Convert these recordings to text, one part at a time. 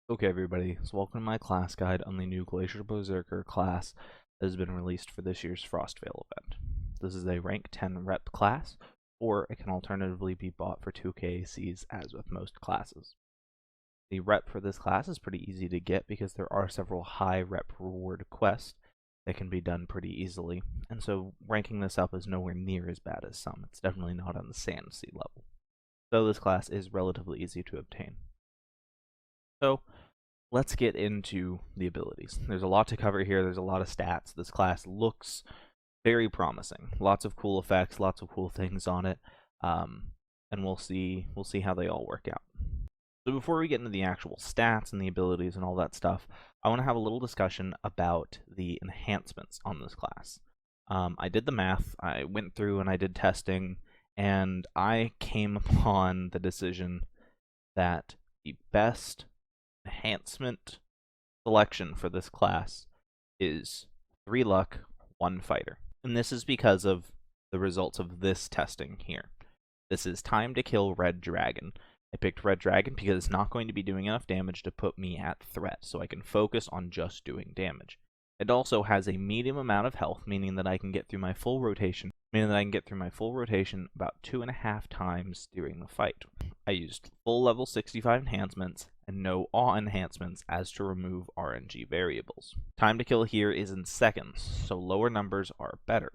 Okay, everybody, so welcome to my class guide on the new Glacial Berserker class that has been released for this year's FrostVale event. This is a rank 10 rep class, or it can alternatively be bought for 2 KACs as with most classes. The rep for this class is pretty easy to get because there are several high rep reward quests that can be done pretty easily, and so ranking this up is nowhere near as bad as some. It's definitely not on the Sand Sea level. So this class is relatively easy to obtain. So let's get into the abilities. There's a lot to cover here. There's a lot of stats. This class looks very promising. Lots of cool effects, lots of cool things on it, and we'll see how they all work out. So before we get into the actual stats and the abilities and all that stuff, I want to have a little discussion about the enhancements on this class. I did the math. I went through and I did testing, and I came upon the decision that the best enhancement selection for this class is 3 luck, 1 fighter. And this is because of the results of this testing here. This is time to kill Red Dragon. I picked Red Dragon because it's not going to be doing enough damage to put me at threat, so I can focus on just doing damage. It also has a medium amount of health, meaning that I can get through my full rotation, about 2.5 times during the fight. I used full level 65 enhancements and no awe enhancements as to remove RNG variables. Time to kill here is in seconds, so lower numbers are better.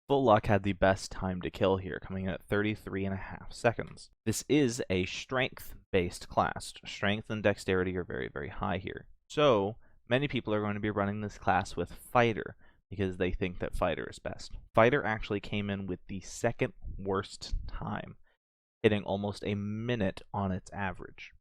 Full luck had the best time to kill here, coming in at 33.5 seconds. This is a strength-based class. Strength and dexterity are very, very high here. So many people are going to be running this class with fighter because they think that fighter is best. Fighter actually came in with the second worst time, hitting almost a minute on its average.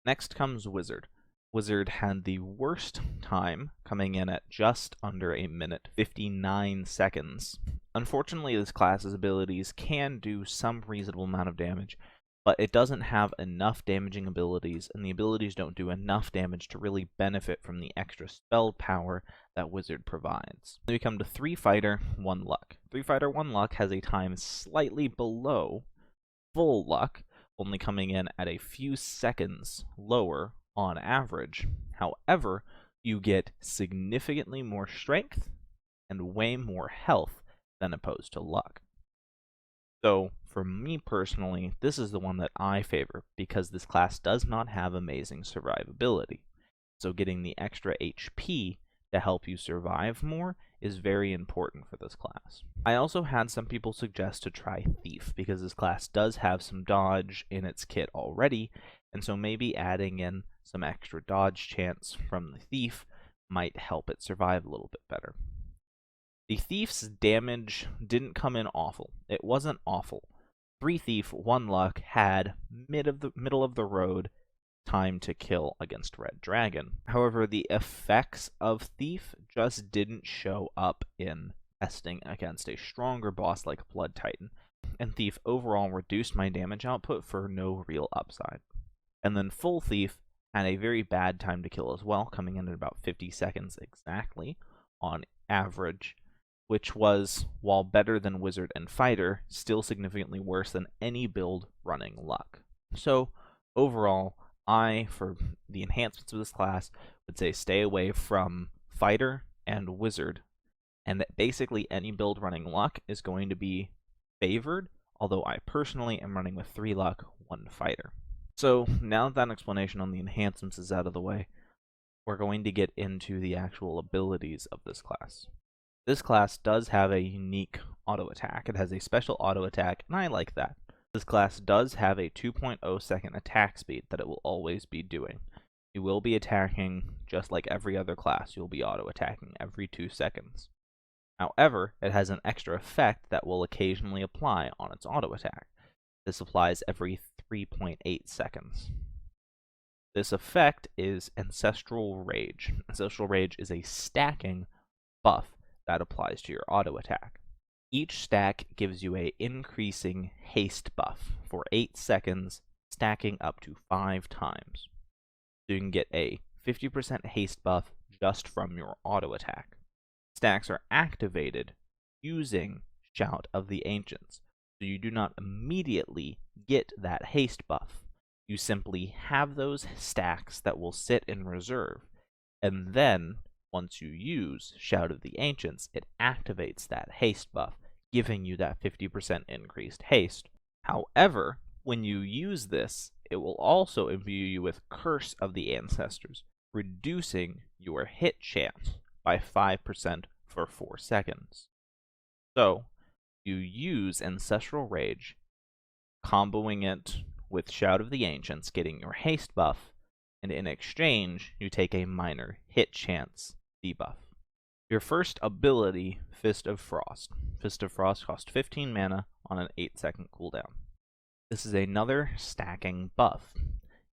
Next comes Wizard. Wizard had the worst time, coming in at just under a minute, 59 seconds. Unfortunately, this class's abilities can do some reasonable amount of damage, but it doesn't have enough damaging abilities, and the abilities don't do enough damage to really benefit from the extra spell power that Wizard provides. Then we come to 3 fighter, 1 luck. 3 fighter, 1 luck has a time slightly below full luck, only coming in at a few seconds lower on average. However, you get significantly more strength and way more health than opposed to luck. So, for me personally, this is the one that I favor because this class does not have amazing survivability. So getting the extra HP to help you survive more is very important for this class. I also had some people suggest to try Thief because this class does have some dodge in its kit already, and so maybe adding in some extra dodge chance from the Thief might help it survive a little bit better. The Thief's damage didn't come in awful. It wasn't awful. 3 Thief, 1 luck had middle of the road time to kill against Red Dragon. However, the effects of Thief just didn't show up in testing against a stronger boss like Blood Titan, and Thief overall reduced my damage output for no real upside. And then Full Thief had a very bad time to kill as well, coming in at about 50 seconds exactly on average, which was, while better than Wizard and Fighter, still significantly worse than any build running luck. So overall, for the enhancements of this class, would say stay away from Fighter and Wizard, and that basically any build running luck is going to be favored, although I personally am running with 3 luck, 1 Fighter. So now that explanation on the enhancements is out of the way, we're going to get into the actual abilities of this class. This class does have a unique auto attack. It has a special auto attack, and I like that. This class does have a 2.0 second attack speed that it will always be doing. You will be attacking just like every other class. You'll be auto attacking every 2 seconds. However, it has an extra effect that will occasionally apply on its auto attack. This applies every 3.8 seconds. This effect is Ancestral Rage. Ancestral Rage is a stacking buff that applies to your auto attack. Each stack gives you a increasing haste buff for 8 seconds, stacking up to 5 times. So you can get a 50% haste buff just from your auto attack. Stacks are activated using Shout of the Ancients, so you do not immediately get that haste buff. You simply have those stacks that will sit in reserve, and then once you use Shout of the Ancients, it activates that haste buff, giving you that 50% increased haste. However, when you use this, it will also imbue you with Curse of the Ancestors, reducing your hit chance by 5% for 4 seconds. So, you use Ancestral Rage, comboing it with Shout of the Ancients, getting your haste buff, and in exchange, you take a minor hit chance debuff. Your first ability, Fist of Frost. Fist of Frost costs 15 mana on an 8-second cooldown. This is another stacking buff.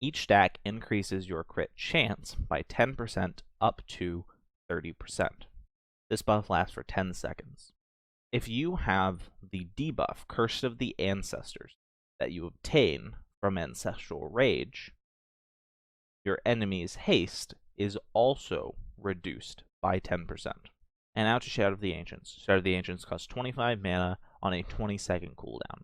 Each stack increases your crit chance by 10% up to 30%. This buff lasts for 10 seconds. If you have the debuff, Curse of the Ancestors, that you obtain from Ancestral Rage, your enemy's haste is also reduced by 10%. And now to Shout of the Ancients. Shout of the Ancients costs 25 mana on a 20-second cooldown.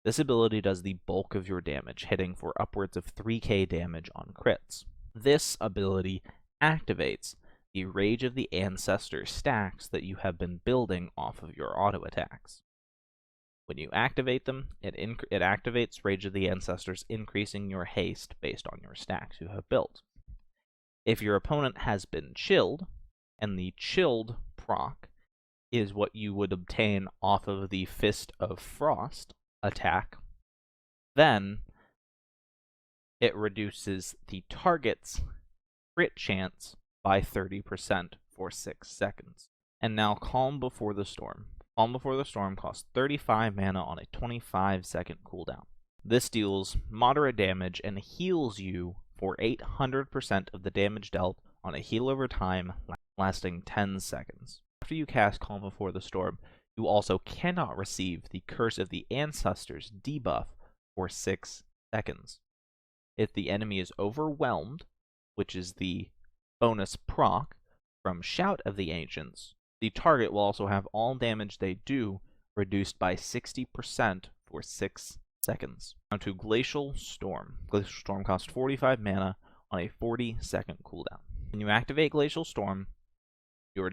This ability does the bulk of your damage, hitting for upwards of 3k damage on crits. This ability activates the Rage of the Ancestors stacks that you have been building off of your auto attacks. When you activate them, it activates Rage of the Ancestors, increasing your haste based on your stacks you have built. If your opponent has been chilled, and the chilled proc is what you would obtain off of the Fist of Frost attack, then it reduces the target's crit chance by 30% for 6 seconds. And now Calm Before the Storm. Calm Before the Storm costs 35 mana on a 25-second cooldown. This deals moderate damage and heals you for 800% of the damage dealt on a heal over time lasting 10 seconds. After you cast Calm Before the Storm, you also cannot receive the Curse of the Ancestors debuff for 6 seconds. If the enemy is overwhelmed, which is the bonus proc from Shout of the Ancients, the target will also have all damage they do reduced by 60% for 6 seconds. Now to Glacial Storm. Glacial Storm costs 45 mana on a 40-second cooldown. When you activate Glacial Storm, your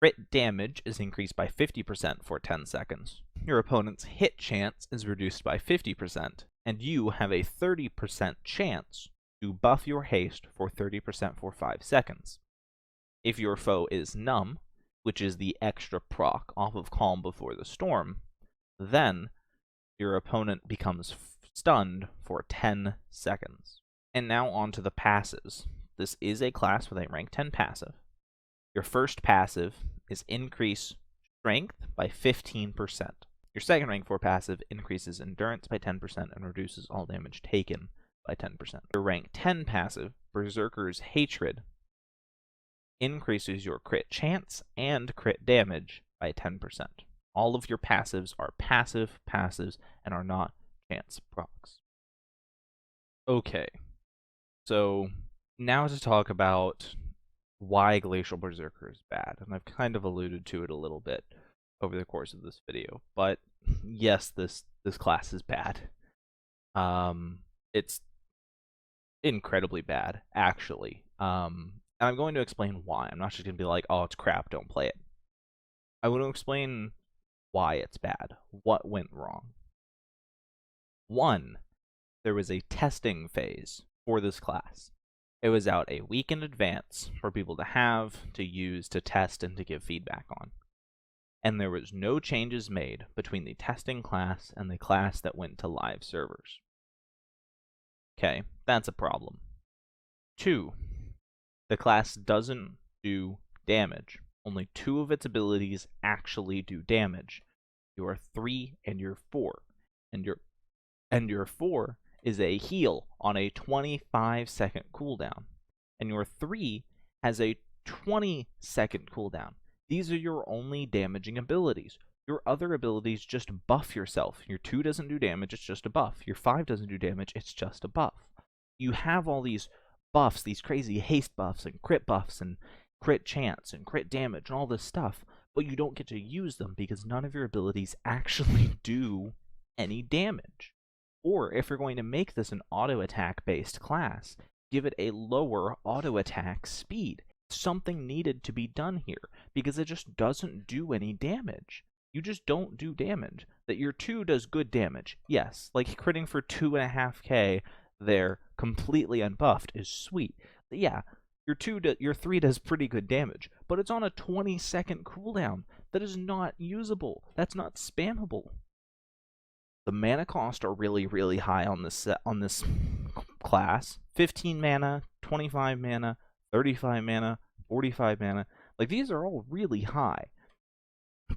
crit damage is increased by 50% for 10 seconds. Your opponent's hit chance is reduced by 50%, and you have a 30% chance to buff your haste for 30% for 5 seconds. If your foe is numb, which is the extra proc off of Calm Before the Storm, then your opponent becomes stunned for 10 seconds. And now on to the passives. This is a class with a rank 10 passive. Your first passive is Increase Strength by 15%. Your second rank 4 passive increases Endurance by 10% and reduces all damage taken by 10%. Your rank 10 passive, Berserker's Hatred, increases your crit chance and crit damage by 10%. All of your passives are passives and are not chance procs. Okay, so now to talk about why Glacial Berserker is bad, and I've kind of alluded to it a little bit over the course of this video, but yes, this class is bad. It's incredibly bad, actually. And I'm going to explain why. I'm not just going to be like, oh, it's crap, don't play it. I want to explain why it's bad, what went wrong. 1, there was a testing phase for this class. It was out a week in advance for people to have, to use, to test, and to give feedback on. And there was no changes made between the testing class and the class that went to live servers. Okay, that's a problem. 2, the class doesn't do damage. Only 2 of its abilities actually do damage. Your 3 and your 4. And your 4 is a heal on a 25-second cooldown. And your 3 has a 20-second cooldown. These are your only damaging abilities. Your other abilities just buff yourself. Your 2 doesn't do damage, it's just a buff. Your 5 doesn't do damage, it's just a buff. You have all these buffs, these crazy haste buffs and crit buffs and crit chance and crit damage and all this stuff, but you don't get to use them because none of your abilities actually do any damage. Or if you're going to make this an auto attack based class, give it a lower auto attack speed. Something needed to be done here because it just doesn't do any damage. You just don't do damage. That your 2 does good damage, yes, like critting for 2.5k there completely unbuffed is sweet. But yeah, your 3 does pretty good damage, but it's on a 20-second cooldown. That is not usable. That's not spammable. The mana cost are really, really high on this class. 15 mana, 25 mana, 35 mana, 45 mana. Like, these are all really high.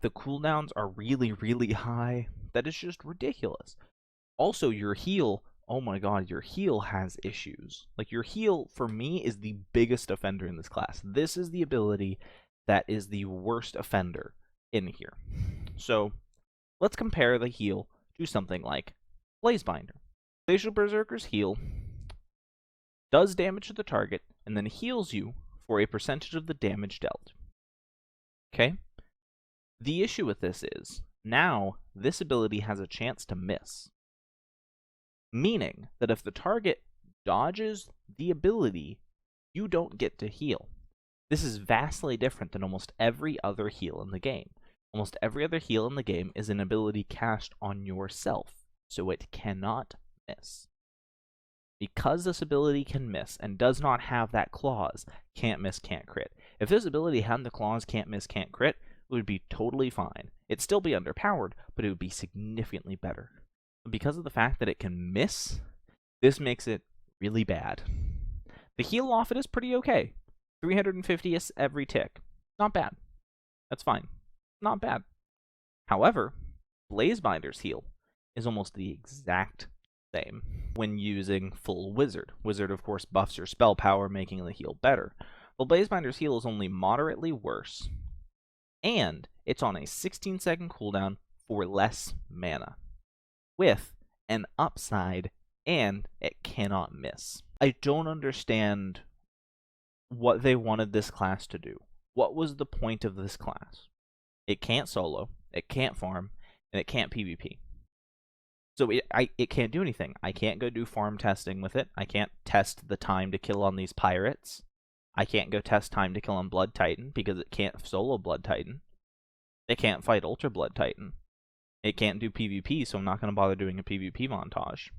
The cooldowns are really, really high. That is just ridiculous. Also, your heal, oh my god, your heal has issues. Like, your heal, for me, is the biggest offender in this class. This is the ability that is the worst offender in here. So, let's compare the heal to something like Blazebinder. Glacial Berserker's heal does damage to the target, and then heals you for a percentage of the damage dealt. Okay? The issue with this is, now, this ability has a chance to miss. Meaning that if the target dodges the ability, you don't get to heal. This is vastly different than almost every other heal in the game. Almost every other heal in the game is an ability cast on yourself, so it cannot miss. Because this ability can miss and does not have that clause, can't miss, can't crit. If this ability had the clause can't miss, can't crit, it would be totally fine. It'd still be underpowered, but it would be significantly better. But because of the fact that it can miss, this makes it really bad. The heal off it is pretty okay. 350 every tick. Not bad. That's fine. Not bad. However, Blazebinder's heal is almost the exact same when using full Wizard. Wizard, of course, buffs your spell power, making the heal better. Well, Blazebinder's heal is only moderately worse, and it's on a 16-second cooldown for less mana, with an upside, and it cannot miss. I don't understand what they wanted this class to do. What was the point of this class? It can't solo, it can't farm, and it can't PvP. So it can't do anything. I can't go do farm testing with it. I can't test the time to kill on these pirates. I can't go test time to kill on Blood Titan because it can't solo Blood Titan. It can't fight Ultra Blood Titan. It can't do PvP, so I'm not going to bother doing a PvP montage.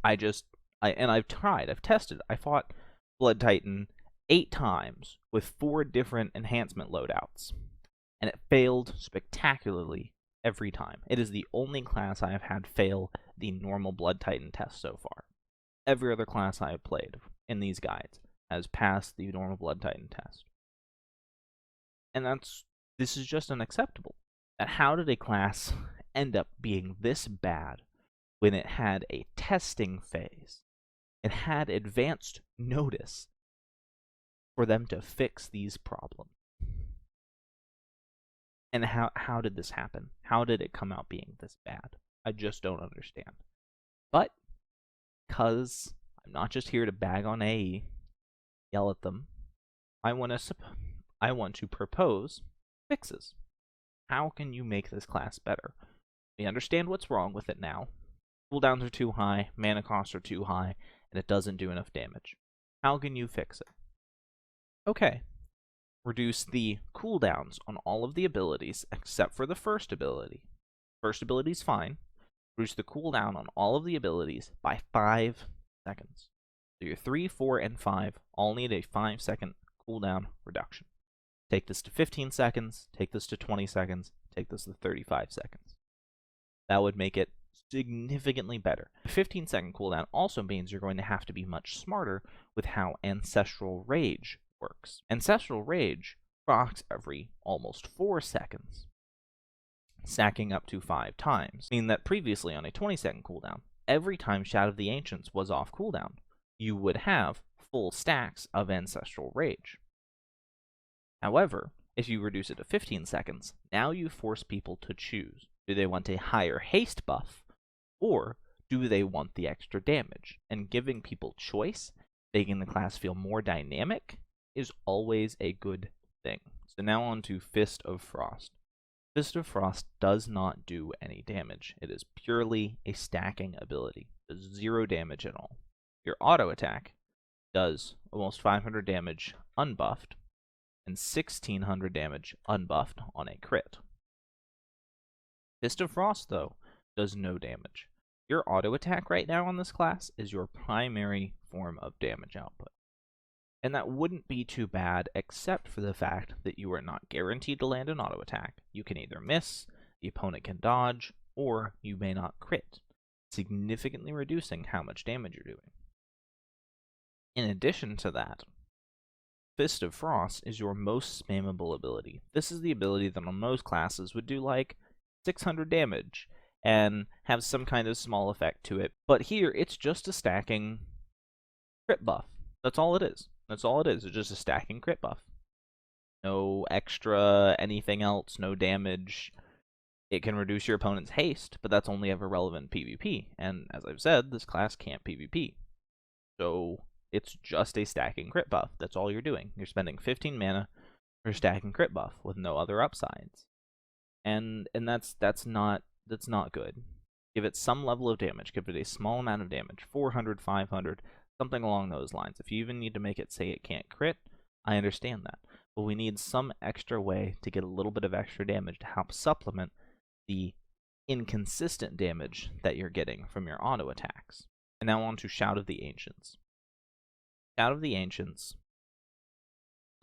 I've tried. I've tested. I fought Blood Titan 8 times with 4 different enhancement loadouts, and it failed spectacularly every time. It is the only class I have had fail the normal Blood Titan test so far. Every other class I have played in these guides has passed the normal Blood Titan test. And this is just unacceptable. And how did a class end up being this bad when it had a testing phase? It had advanced notice for them to fix these problems. And how did this happen? How did it come out being this bad? I just don't understand. But, because I'm not just here to bag on AE, yell at them, I want to propose fixes. How can you make this class better? We understand what's wrong with it now. Cooldowns are too high, mana costs are too high, and it doesn't do enough damage. How can you fix it? Okay. Reduce the cooldowns on all of the abilities except for the first ability. First ability is fine. Reduce the cooldown on all of the abilities by 5 seconds. So your 3, 4, and 5 all need a 5-second cooldown reduction. Take this to 15 seconds, take this to 20 seconds, take this to 35 seconds. That would make it significantly better. A 15-second cooldown also means you're going to have to be much smarter with how Ancestral Rage works. Ancestral Rage procs every almost 4 seconds, stacking up to 5 times, meaning that previously on a 20-second cooldown, every time Shadow of the Ancients was off cooldown, you would have full stacks of Ancestral Rage. However, if you reduce it to 15 seconds, now you force people to choose. Do they want a higher haste buff, or do they want the extra damage? And giving people choice, making the class feel more dynamic, is always a good thing. So now on to Fist of Frost. Fist of Frost does not do any damage. It is purely a stacking ability. It does 0 damage at all. Your auto attack does almost 500 damage unbuffed and 1600 damage unbuffed on a crit. Fist of Frost, though, does no damage. Your auto attack right now on this class is your primary form of damage output. And that wouldn't be too bad, except for the fact that you are not guaranteed to land an auto attack. You can either miss, the opponent can dodge, or you may not crit, significantly reducing how much damage you're doing. In addition to that, Fist of Frost is your most spammable ability. This is the ability that on most classes would do like 600 damage and have some kind of small effect to it. But here, it's just a stacking crit buff. That's all it is. That's all it is. It's just a stacking crit buff. No extra anything else, no damage. It can reduce your opponent's haste, but that's only ever relevant in PvP. And as I've said, this class can't PvP. So it's just a stacking crit buff. That's all you're doing. You're spending 15 mana for stacking crit buff with no other upsides. And that's not good. Give it some level of damage. Give it a small amount of damage. 400, 500, something along those lines. If you even need to make it say it can't crit, I understand that. But we need some extra way to get a little bit of extra damage to help supplement the inconsistent damage that you're getting from your auto attacks. And now on to Shout of the Ancients. Shout of the Ancients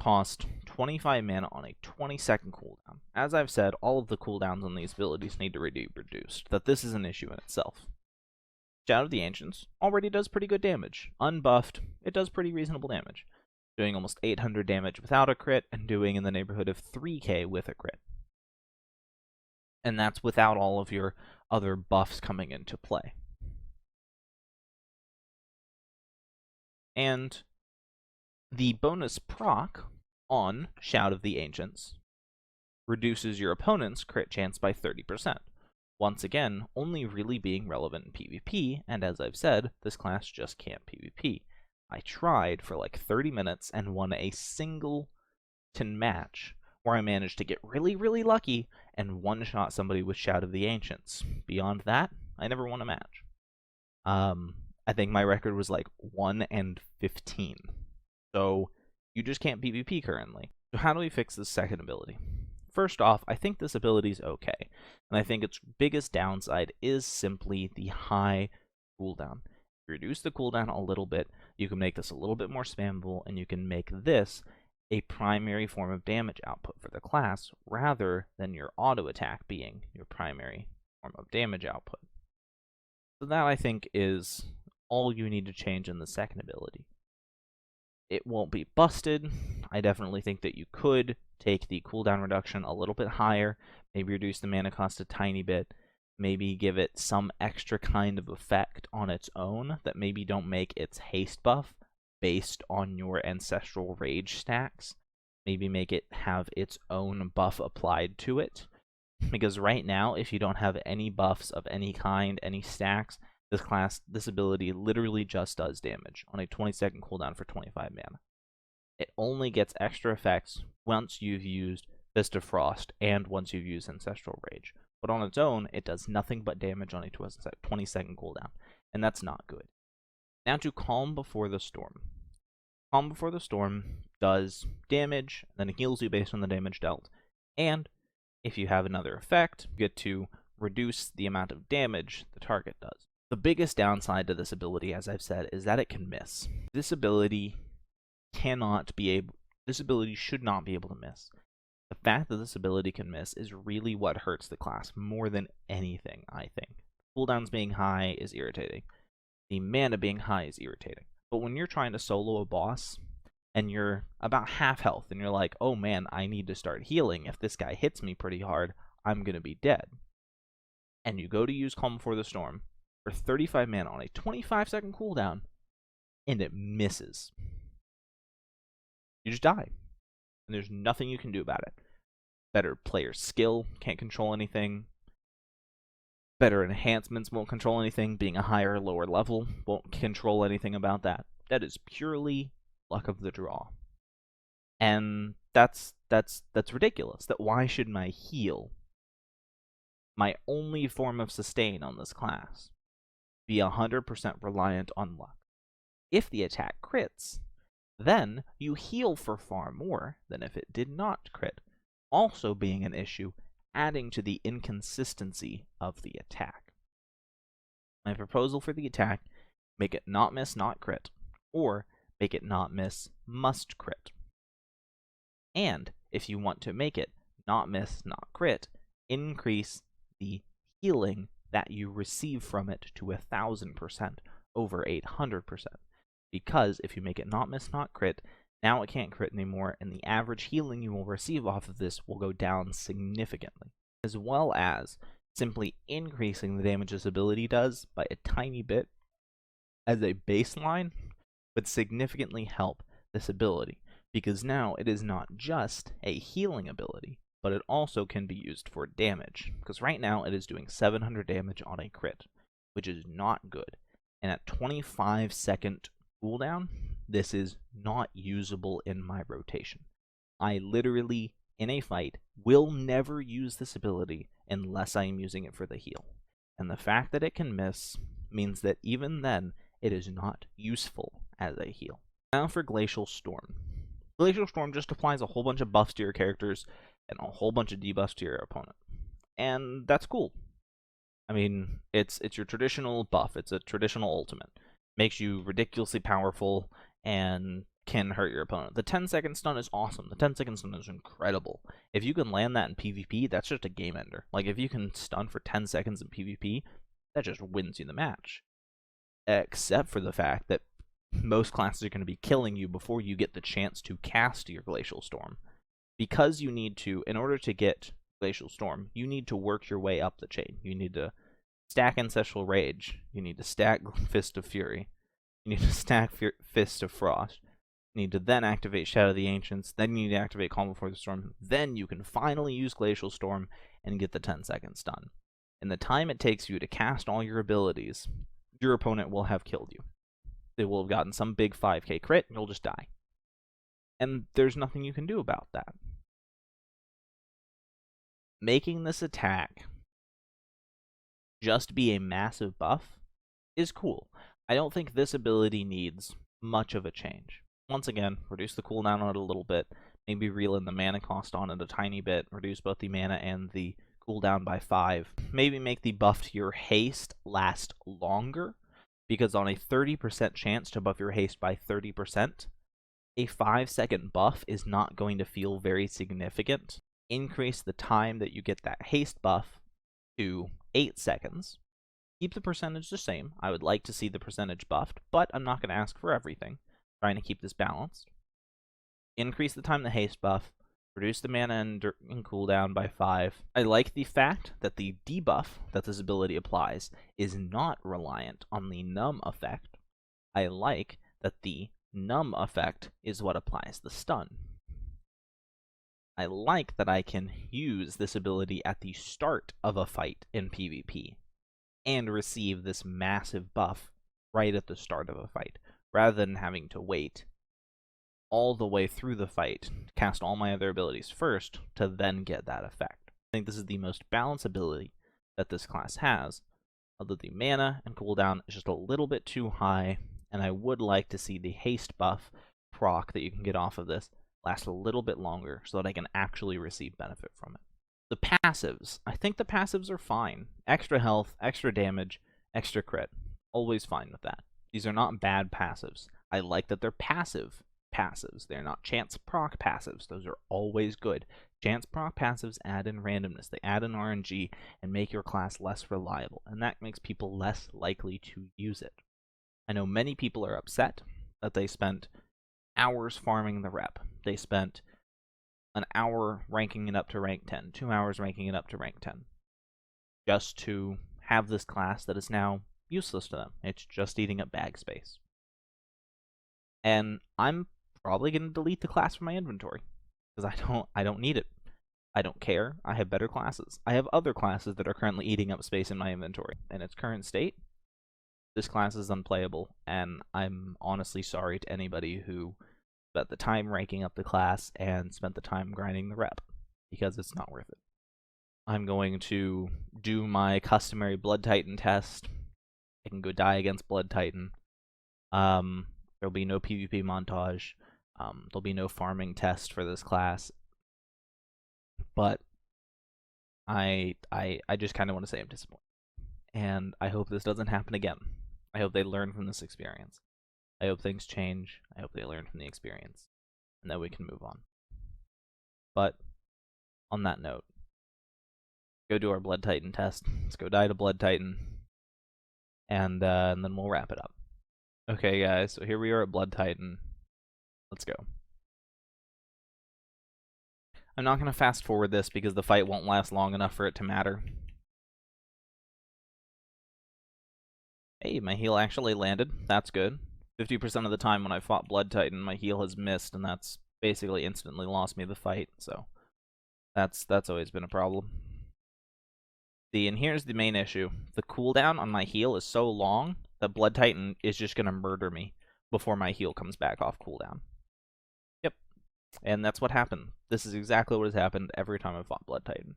cost 25 mana on a 20-second cooldown. As I've said, all of the cooldowns on these abilities need to be reduced. That this is an issue in itself. Shout of the Ancients already does pretty good damage. Unbuffed, it does pretty reasonable damage. Doing almost 800 damage without a crit, and doing in the neighborhood of 3k with a crit. And that's without all of your other buffs coming into play. And the bonus proc on Shout of the Ancients reduces your opponent's crit chance by 30%. Once again, only really being relevant in PvP, and as I've said, this class just can't PvP. I tried for like 30 minutes and won a singleton match where I managed to get really, really lucky and one-shot somebody with Shout of the Ancients. Beyond that, I never won a match. I think my record was like 1-15. So you just can't PvP currently. So how do we fix this second ability? First off, I think this ability is okay, and I think its biggest downside is simply the high cooldown. If you reduce the cooldown a little bit, you can make this a little bit more spammable, and you can make this a primary form of damage output for the class, rather than your auto attack being your primary form of damage output. So that, I think, is all you need to change in the second ability. It won't be busted. I definitely think that you could take the cooldown reduction a little bit higher, maybe reduce the mana cost a tiny bit, maybe give it some extra kind of effect on its own that maybe don't make its haste buff based on your Ancestral Rage stacks. Maybe make it have its own buff applied to it. Because right now, if you don't have any buffs of any kind, any stacks, this ability literally just does damage on a 20-second cooldown for 25 mana. It only gets extra effects once you've used Fist of Frost and once you've used Ancestral Rage. But on its own, it does nothing but damage on a 20-second cooldown, and that's not good. Now to Calm Before the Storm. Calm Before the Storm does damage, then it heals you based on the damage dealt, and if you have another effect, you get to reduce the amount of damage the target does. The biggest downside to this ability, as I've said, is that it can miss. This ability should not be able to miss. The fact that this ability can miss is really what hurts the class more than anything, I think. Cooldowns being high is irritating. The mana being high is irritating. But when you're trying to solo a boss, and you're about half health, and you're like, oh man, I need to start healing. If this guy hits me pretty hard, I'm going to be dead. And you go to use Calm Before the Storm for 35 mana on a 25-second cooldown, and it misses. You just die. And there's nothing you can do about it. Better player skill can't control anything. Better enhancements won't control anything. Being a higher or lower level won't control anything about that. That is purely luck of the draw. And that's ridiculous. That why should my heal my only form of sustain on this class. Be 100% reliant on luck. If the attack crits, then you heal for far more than if it did not crit, also being an issue, adding to the inconsistency of the attack. My proposal for the attack, make it not miss, not crit, or make it not miss, must crit. And if you want to make it not miss, not crit, increase the healing that you receive from it to 1,000% over 800%. Because if you make it not miss, not crit, now it can't crit anymore, and the average healing you will receive off of this will go down significantly, as well as simply increasing the damage this ability does by a tiny bit as a baseline would significantly help this ability, because now it is not just a healing ability, but it also can be used for damage, because right now it is doing 700 damage on a crit, which is not good, and at 25-second cooldown, this is not usable in my rotation. I literally, in a fight, will never use this ability unless I am using it for the heal. And the fact that it can miss means that even then, it is not useful as a heal. Now for Glacial Storm. Glacial Storm just applies a whole bunch of buffs to your characters and a whole bunch of debuffs to your opponent. And that's cool. I mean, it's your traditional buff. It's a traditional ultimate. Makes you ridiculously powerful and can hurt your opponent. The 10-second stun is awesome. The 10-second stun is incredible. If you can land that in PvP, that's just a game ender. Like, if you can stun for 10 seconds in PvP, that just wins you the match. Except for the fact that most classes are going to be killing you before you get the chance to cast your Glacial Storm. Because you need to, in order to get Glacial Storm, you need to work your way up the chain. You need to stack Ancestral Rage. You need to stack Fist of Fury. You need to stack Fist of Frost. You need to then activate Shadow of the Ancients. Then you need to activate Calm Before the Storm. Then you can finally use Glacial Storm and get the 10-second stun. In the time it takes you to cast all your abilities, your opponent will have killed you. They will have gotten some big 5k crit, and you'll just die. And there's nothing you can do about that. Making this attack just be a massive buff is cool. I don't think this ability needs much of a change. Once again, reduce the cooldown on it a little bit, maybe reel in the mana cost on it a tiny bit, reduce both the mana and the cooldown by 5. Maybe make the buff to your haste last longer, because on a 30% chance to buff your haste by 30%, a 5-second buff is not going to feel very significant. Increase the time that you get that haste buff to 8 seconds. Keep the percentage the same. I would like to see the percentage buffed, but I'm not going to ask for everything. Trying to keep this balanced. Increase the time the haste buff. Reduce the mana and cooldown by 5. I like the fact that the debuff that this ability applies is not reliant on the numb effect. I like that the numb effect is what applies the stun. I like that I can use this ability at the start of a fight in PvP and receive this massive buff right at the start of a fight, rather than having to wait all the way through the fight, cast all my other abilities first, to then get that effect. I think this is the most balanced ability that this class has, although the mana and cooldown is just a little bit too high, and I would like to see the haste buff proc that you can get off of this last a little bit longer so that I can actually receive benefit from it. The passives. I think the passives are fine. Extra health, extra damage, extra crit. Always fine with that. These are not bad passives. I like that they're passive passives. They're not chance proc passives. Those are always good. Chance proc passives add in randomness. They add in RNG and make your class less reliable, and that makes people less likely to use it. I know many people are upset that they spent hours farming the rep. They spent an hour ranking it up to rank 10, 2 hours ranking it up to rank 10, just to have this class that is now useless to them. It's just eating up bag space. And I'm probably going to delete the class from my inventory, because I don't need it. I don't care. I have better classes. I have other classes that are currently eating up space in my inventory. In its current state, this class is unplayable, and I'm honestly sorry to anybody who spent the time ranking up the class and spent the time grinding the rep, because it's not worth it. I'm going to do my customary Blood Titan test. I can go die against Blood Titan. There'll be no PvP montage. There'll be no farming test for this class. But I just kind of want to say I'm disappointed. And I hope this doesn't happen again. I hope they learn from this experience. I hope things change. I hope they learn from the experience. And that we can move on. But on that note, go do our Blood Titan test. Let's go die to Blood Titan. And then we'll wrap it up. Okay, guys, so here we are at Blood Titan. Let's go. I'm not going to fast forward this because the fight won't last long enough for it to matter. Hey, my heal actually landed. That's good. 50% of the time when I fought Blood Titan, my heal has missed, and that's basically instantly lost me the fight, so that's always been a problem. And here's the main issue. The cooldown on my heal is so long that Blood Titan is just going to murder me before my heal comes back off cooldown. Yep. And that's what happened. This is exactly what has happened every time I've fought Blood Titan.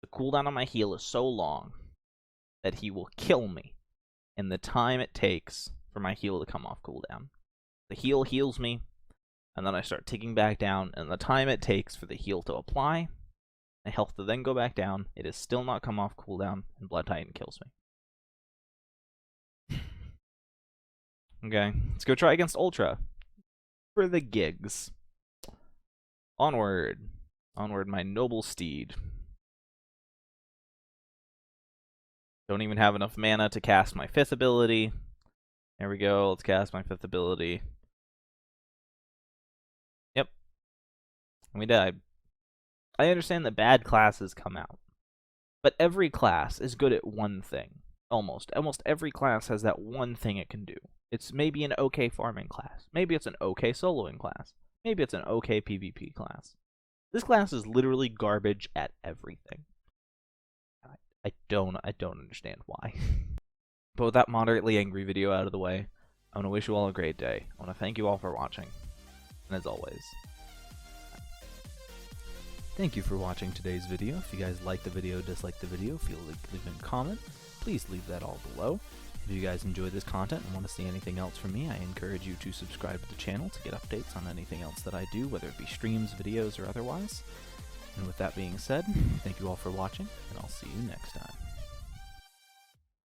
The cooldown on my heal is so long that he will kill me in the time it takes for my heal to come off cooldown. The heal heals me, and then I start ticking back down, and the time it takes for the heal to apply, my health to then go back down, it has still not come off cooldown, and Blood Titan kills me. Okay, let's go try against Ultra. For the gigs. Onward. Onward, my noble steed. Don't even have enough mana to cast my 5th ability. There we go, let's cast my 5th ability. Yep. And we died. I understand that bad classes come out, but every class is good at one thing. Almost every class has that one thing it can do. It's maybe an okay farming class. Maybe it's an okay soloing class. Maybe it's an okay PvP class. This class is literally garbage at everything. I don't understand why. But with that moderately angry video out of the way, I want to wish you all a great day. I want to thank you all for watching. And as always, thank you for watching today's video. If you guys liked the video, disliked the video, feel like leaving a comment, please leave that all below. If you guys enjoy this content and want to see anything else from me, I encourage you to subscribe to the channel to get updates on anything else that I do, whether it be streams, videos, or otherwise. And with that being said, thank you all for watching, and I'll see you next time.